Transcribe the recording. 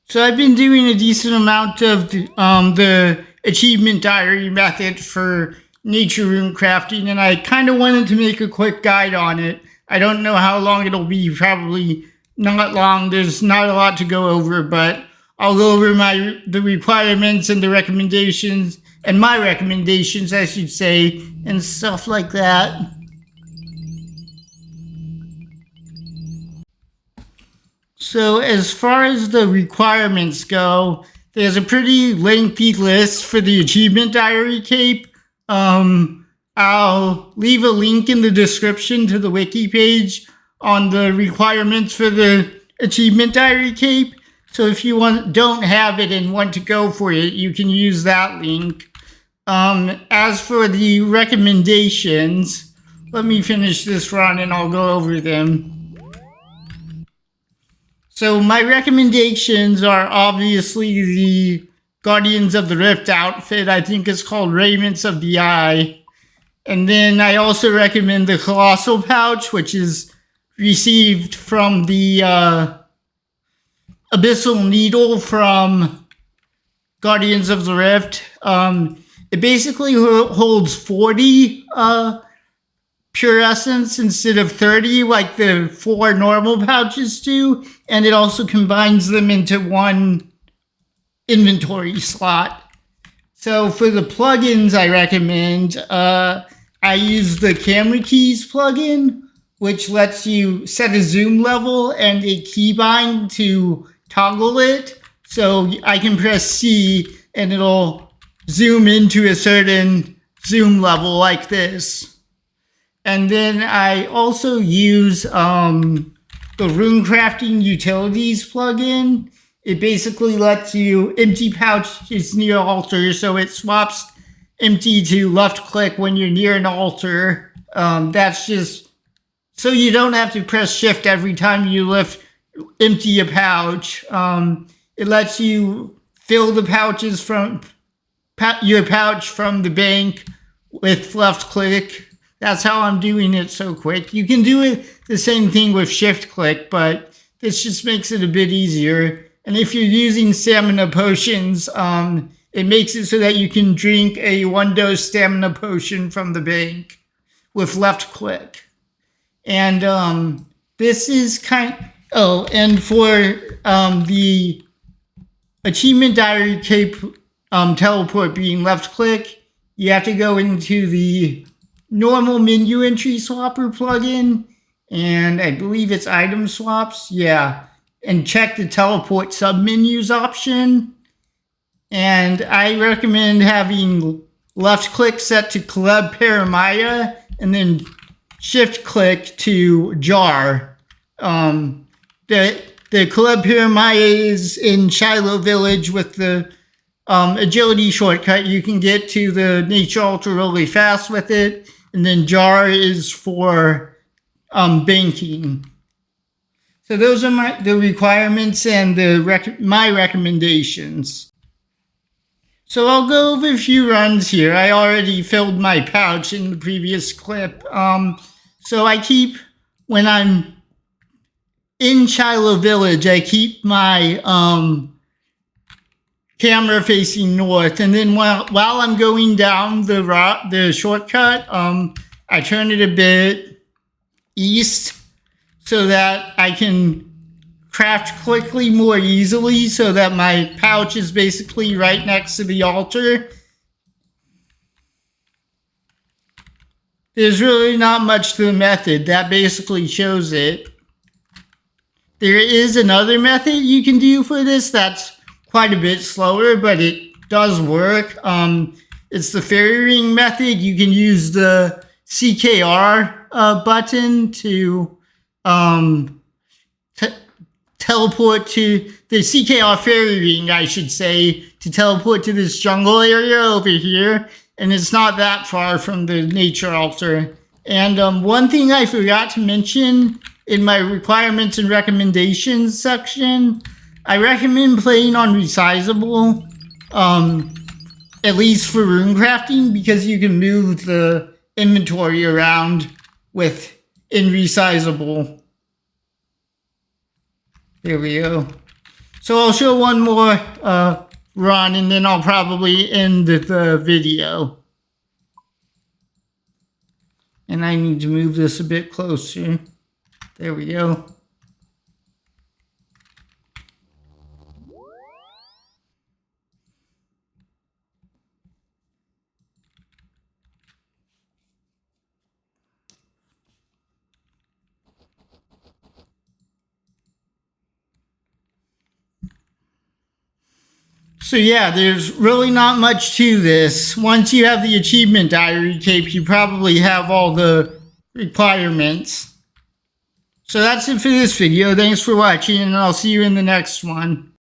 So I've been doing a decent amount of the achievement diary method for nature runecrafting, and I kind of wanted to make a quick guide on it. I don't know how long it'll be, probably not long. There's not a lot to go over, but I'll go over the requirements and the recommendations, and my recommendations, I should say, and stuff like that. So as far as the requirements go, there's a pretty lengthy list for the achievement diary cape. I'll leave a link in the description to the wiki page on the requirements for the achievement diary cape. So if you don't have it and want to go for it, you can use that link. As for the recommendations, let me finish this run and I'll go over them. So my recommendations are obviously the Guardians of the Rift outfit. I think it's called Raiments of the Eye. And then I also recommend the Colossal Pouch, which is received from the Abyssal Needle from Guardians of the Rift. It basically holds 40 pure essence instead of 30 like the 4 normal pouches do, and it also combines them into one inventory slot. So for the plugins I recommend, I use the Camera Keys plugin, which lets you set a zoom level and a keybind to toggle it. So I can press C and it'll zoom into a certain zoom level like this. And then I also use the Runecrafting Utilities plugin. It basically lets you empty pouches near altar, so it swaps empty to left click when you're near an altar. That's just so you don't have to press shift every time you empty a pouch. It lets you fill the pouches from your pouch from the bank with left click. That's how I'm doing it so quick. You can do it the same thing with shift click, but this just makes it a bit easier. And if you're using stamina potions, it makes it so that you can drink a 1-dose stamina potion from the bank with left click. And this is and for the achievement diary cape teleport being left click, you have to go into the normal menu entry swapper plugin, and I believe it's item swaps, and check the teleport submenus option. And I recommend having left click set to Collab Paramaya and then shift click to jar. The Collab Paramaya is in Shiloh Village with the agility shortcut. You can get to the nature altar really fast with it. And then jar is for banking. So those are the requirements and my recommendations. So I'll go over a few runs here. I already filled my pouch in the previous clip. So I keep, when I'm in Shiloh Village, I keep my camera facing north, and then while I'm going down the shortcut, I turn it a bit east so that I can craft quickly more easily, so that my pouch is basically right next to the altar. There's really not much to the method. That basically shows it. There is another method you can do for this that's quite a bit slower, but it does work. It's the fairy ring method. You can use the CKR button to teleport to the CKR fairy ring, I should say, to teleport to this jungle area over here. And it's not that far from the nature altar. And one thing I forgot to mention in my requirements and recommendations section, I recommend playing on resizable, at least for runecrafting, because you can move the inventory around in resizable. There we go. So I'll show one more run, and then I'll probably end the video. And I need to move this a bit closer. There we go. So yeah, there's really not much to this. Once you have the achievement diary tape, you probably have all the requirements. So that's it for this video. Thanks for watching, and I'll see you in the next one.